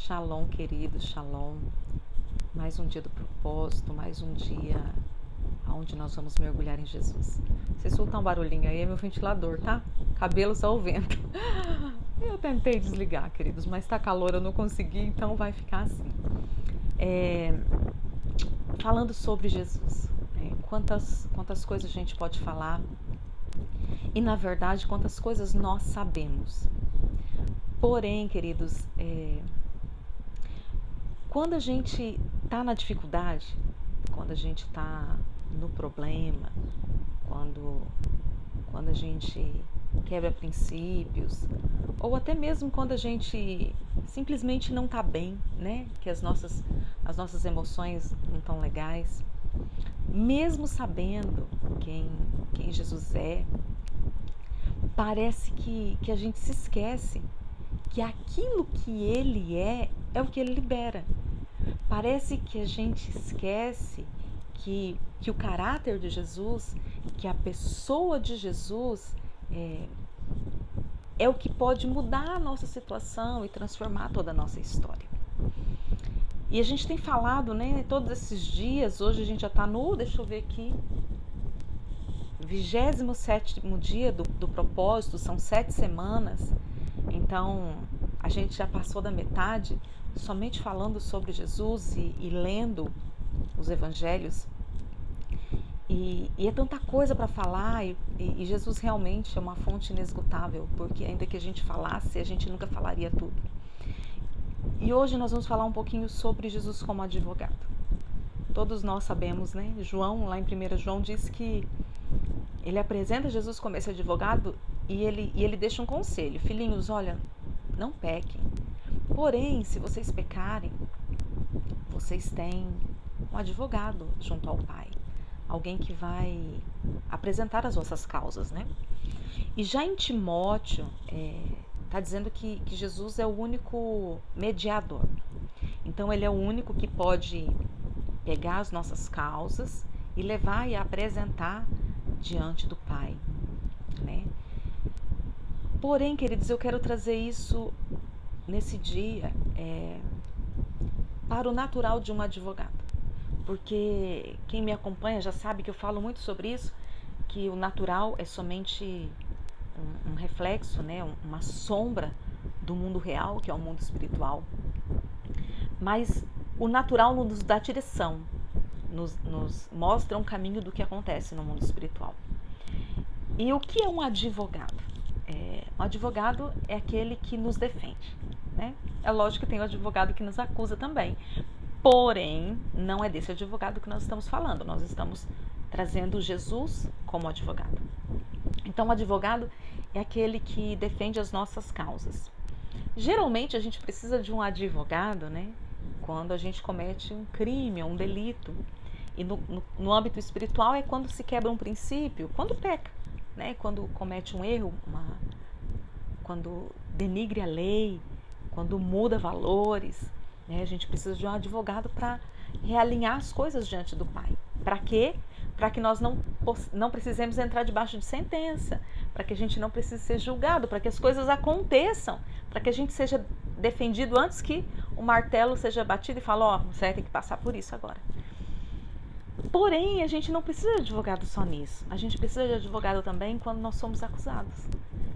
Shalom, queridos, shalom. Mais um dia do propósito, mais um dia onde nós vamos mergulhar em Jesus. Se escutar um barulhinho aí, é meu ventilador, tá? Cabelo só o vento. Eu tentei desligar, queridos, mas tá calor, eu não consegui, então vai ficar assim. Falando sobre Jesus, quantas coisas a gente pode falar e, na verdade, quantas coisas nós sabemos. Porém, queridos, quando a gente está na dificuldade, quando a gente está no problema, quando a gente quebra princípios, ou até mesmo quando a gente simplesmente não está bem, né? Que as nossas emoções não estão legais, mesmo sabendo quem Jesus é, parece que a gente se esquece que aquilo que ele é o que ele libera. Parece que a gente esquece que o caráter de Jesus, que a pessoa de Jesus é o que pode mudar a nossa situação e transformar toda a nossa história. E a gente tem falado, né, todos esses dias, hoje a gente já está no, deixa eu ver aqui, 27º dia do propósito, são 7 semanas, então a gente já passou da metade somente falando sobre Jesus e lendo os evangelhos. E é tanta coisa para falar, e Jesus realmente é uma fonte inesgotável, porque ainda que a gente falasse, a gente nunca falaria tudo. E hoje nós vamos falar um pouquinho sobre Jesus como advogado. Todos nós sabemos, né? João, lá em 1 João, diz que ele apresenta Jesus como esse advogado e ele deixa um conselho. Filhinhos, olha, não pequem. Porém, se vocês pecarem, vocês têm um advogado junto ao Pai. Alguém que vai apresentar as vossas causas, né? E já em Timóteo, está dizendo que Jesus é o único mediador. Então, ele é o único que pode pegar as nossas causas e levar e apresentar diante do Pai, né? Porém, queridos, eu quero trazer isso nesse dia para o natural de um advogado. Porque quem me acompanha já sabe que eu falo muito sobre isso, que o natural é somente um reflexo, né, uma sombra do mundo real, que é o mundo espiritual. Mas o natural nos dá direção, nos mostra um caminho do que acontece no mundo espiritual. E o que é um advogado? Um advogado é aquele que nos defende, né? É lógico que tem o advogado que nos acusa também. Porém, não é desse advogado que nós estamos falando. Nós estamos trazendo Jesus como advogado. Então, o advogado é aquele que defende as nossas causas. Geralmente, a gente precisa de um advogado, né? Quando a gente comete um crime ou um delito. E no âmbito espiritual é quando se quebra um princípio, quando peca, né? Quando comete um erro, quando denigre a lei, quando muda valores. A gente precisa de um advogado para realinhar as coisas diante do Pai. Para quê? Para que nós não precisemos entrar debaixo de sentença, para que a gente não precise ser julgado, para que as coisas aconteçam, para que a gente seja defendido antes que o martelo seja batido e fale, você vai ter que passar por isso agora. Porém, a gente não precisa de advogado só nisso. A gente precisa de advogado também quando nós somos acusados,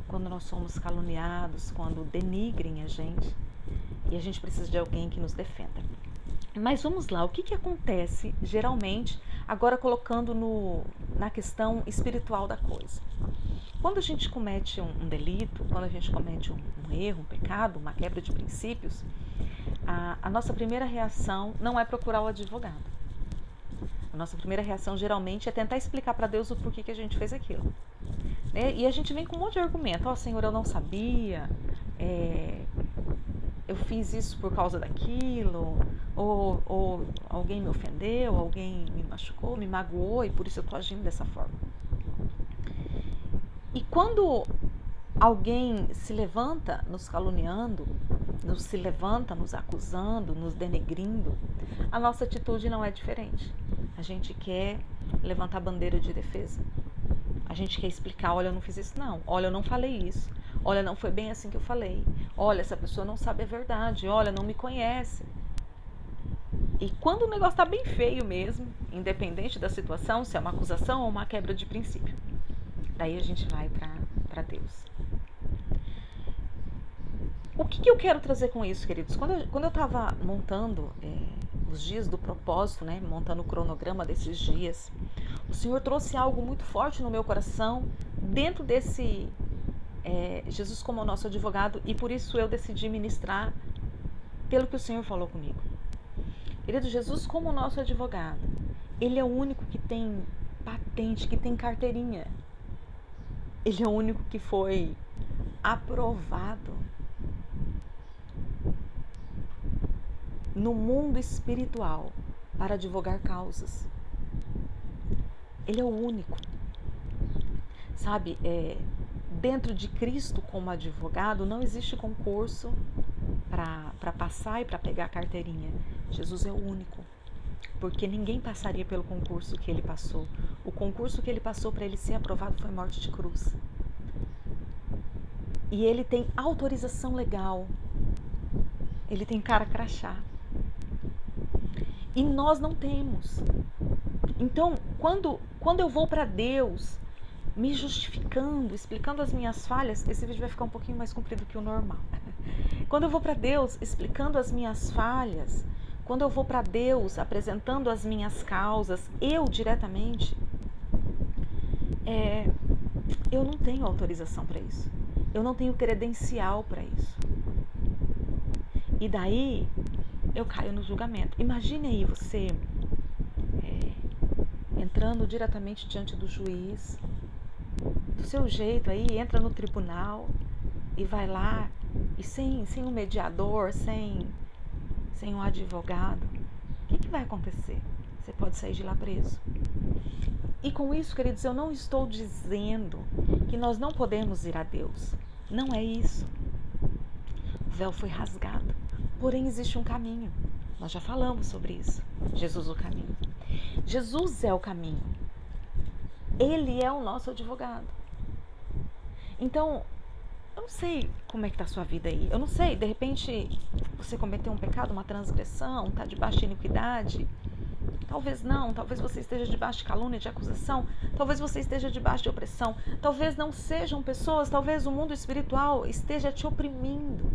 quando nós somos caluniados, quando denigrem a gente. E a gente precisa de alguém que nos defenda. Mas vamos lá, o que acontece geralmente, agora colocando na questão espiritual da coisa? Quando a gente comete um delito, quando a gente comete um erro, um pecado, uma quebra de princípios, a nossa primeira reação não é procurar o advogado. A nossa primeira reação geralmente é tentar explicar para Deus o porquê que a gente fez aquilo. E a gente vem com um monte de argumento. Senhor, eu não sabia, eu fiz isso por causa daquilo, ou alguém me ofendeu, alguém me machucou, me magoou e por isso eu estou agindo dessa forma. E quando alguém se levanta nos caluniando, se levanta nos acusando, nos denegrindo, a nossa atitude não é diferente. A gente quer levantar bandeira de defesa. A gente quer explicar, olha, eu não fiz isso não, olha, eu não falei isso, Olha, não foi bem assim que eu falei. Olha, essa pessoa não sabe a verdade. Olha, não me conhece. E quando o negócio tá bem feio mesmo, independente da situação, se é uma acusação ou uma quebra de princípio, daí a gente vai para Deus. O que eu quero trazer com isso, queridos? Quando eu estava montando os dias do propósito, né, montando o cronograma desses dias, o Senhor trouxe algo muito forte no meu coração, dentro desse Jesus como nosso advogado, e por isso eu decidi ministrar pelo que o Senhor falou comigo. Querido, Jesus como nosso advogado, Ele é o único que tem patente, que tem carteirinha. Ele é o único que foi aprovado no mundo espiritual para advogar causas. Ele é o único. Sabe, dentro de Cristo como advogado não existe concurso para passar e para pegar a carteirinha. Jesus é o único. Porque ninguém passaria pelo concurso que ele passou. O concurso que ele passou para ele ser aprovado foi morte de cruz. E ele tem autorização legal. Ele tem cara crachá. E nós não temos. Então, quando eu vou para Deus, me justificando, explicando as minhas falhas, esse vídeo vai ficar um pouquinho mais comprido que o normal. Quando eu vou para Deus explicando as minhas falhas, quando eu vou para Deus apresentando as minhas causas, eu diretamente, eu não tenho autorização para isso. Eu não tenho credencial para isso. E daí eu caio no julgamento. Imagine aí você entrando diretamente diante do juiz, do seu jeito aí, entra no tribunal e vai lá, e sem um mediador, sem um advogado, o que vai acontecer? Você pode sair de lá preso. E com isso, queridos, eu não estou dizendo que nós não podemos ir a Deus. Não é isso. O véu foi rasgado. Porém, existe um caminho. Nós já falamos sobre isso. Jesus o caminho. Jesus é o caminho. Ele é o nosso advogado. Então, eu não sei como é que está a sua vida aí. Eu não sei, de repente você cometeu um pecado, uma transgressão, está debaixo de iniquidade. Talvez não, talvez você esteja debaixo de calúnia, de acusação. Talvez você esteja debaixo de opressão. Talvez não sejam pessoas, talvez o mundo espiritual esteja te oprimindo,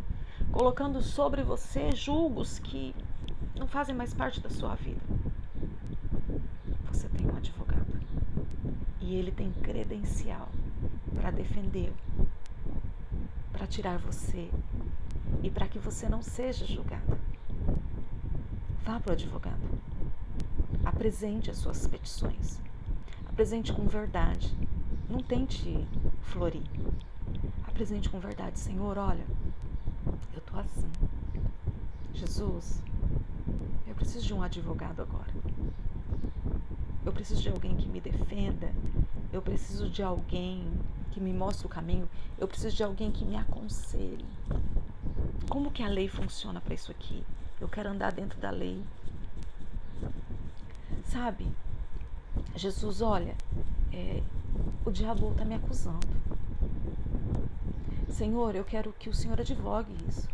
colocando sobre você julgos que não fazem mais parte da sua vida. Você tem um advogado. E ele tem credencial para defender, para tirar você e para que você não seja julgado. Vá para o advogado. Apresente as suas petições. Apresente com verdade. Não tente florir. Apresente com verdade. Senhor, olha, eu estou assim. Jesus, eu preciso de um advogado agora. Eu preciso de alguém que me defenda. Eu preciso de alguém que me mostre o caminho. Eu preciso de alguém que me aconselhe. Como que a lei funciona para isso aqui? Eu quero andar dentro da lei. Sabe? Jesus, olha, o diabo está me acusando. Senhor, eu quero que o Senhor advogue isso.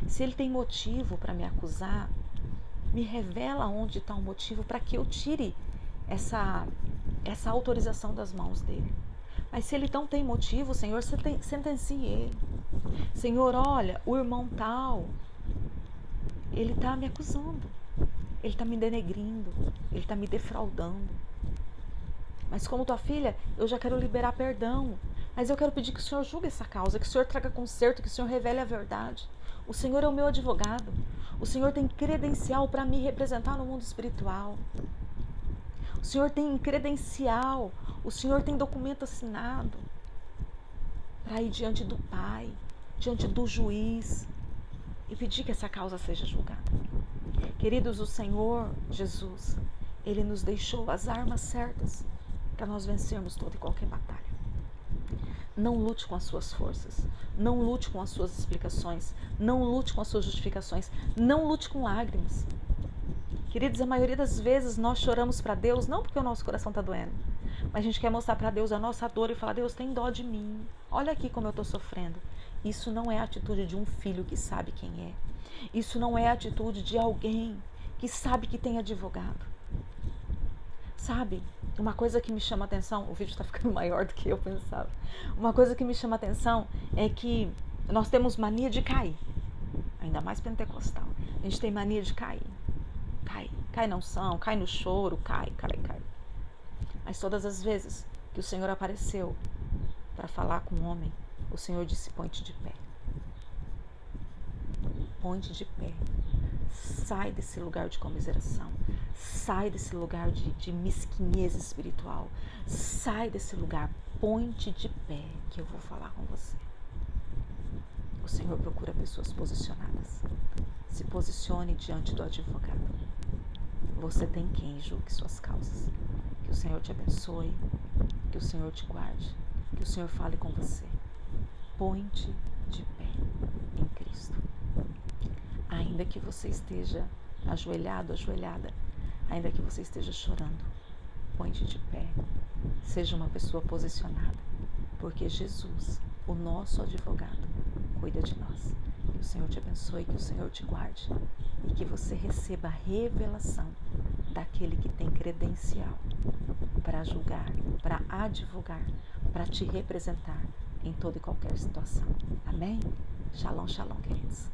Se ele tem motivo para me acusar, me revela onde está o motivo para que eu tire essa autorização das mãos dele. Mas se ele não tem motivo, Senhor, sentencie ele. Senhor, olha, o irmão tal, ele está me acusando. Ele está me denegrindo. Ele está me defraudando. Mas como tua filha, eu já quero liberar perdão. Mas eu quero pedir que o Senhor julgue essa causa, que o Senhor traga conserto, que o Senhor revele a verdade. O Senhor é o meu advogado. O Senhor tem credencial para me representar no mundo espiritual. O Senhor tem credencial. O Senhor tem documento assinado para ir diante do Pai, diante do juiz e pedir que essa causa seja julgada. Queridos, o Senhor Jesus, Ele nos deixou as armas certas para nós vencermos toda e qualquer batalha. Não lute com as suas forças, não lute com as suas explicações, não lute com as suas justificações, não lute com lágrimas. Queridos, a maioria das vezes nós choramos para Deus não porque o nosso coração está doendo, Mas a gente quer mostrar para Deus a nossa dor e falar: Deus, tem dó de mim. Olha aqui como eu estou sofrendo. Isso não é a atitude de um filho que sabe quem é. Isso não é a atitude de alguém que sabe que tem advogado. Sabe, uma coisa que me chama a atenção, o vídeo está ficando maior do que eu pensava. Uma coisa que me chama a atenção é que nós temos mania de cair. Ainda mais pentecostal. A gente tem mania de cair. Cai na unção, cai no choro, cai. Mas todas as vezes que o Senhor apareceu para falar com o homem, o Senhor disse: põe-te de pé. Põe-te de pé. Sai desse lugar de comiseração. Sai desse lugar de mesquinhez espiritual. Sai desse lugar. Põe-te de pé, que eu vou falar com você. O Senhor procura pessoas posicionadas. Se posicione diante do advogado. Você tem quem julgue suas causas. Que o Senhor te abençoe. Que o Senhor te guarde. Que o Senhor fale com você. Põe-te de pé em Cristo. Ainda que você esteja ajoelhado, ajoelhada, ainda que você esteja chorando, põe-te de pé. Seja uma pessoa posicionada, porque Jesus, o nosso advogado, cuida de nós. Que o Senhor te abençoe, que o Senhor te guarde e que você receba a revelação daquele que tem credencial para julgar, para advogar, para te representar em toda e qualquer situação. Amém? Shalom, shalom, queridos.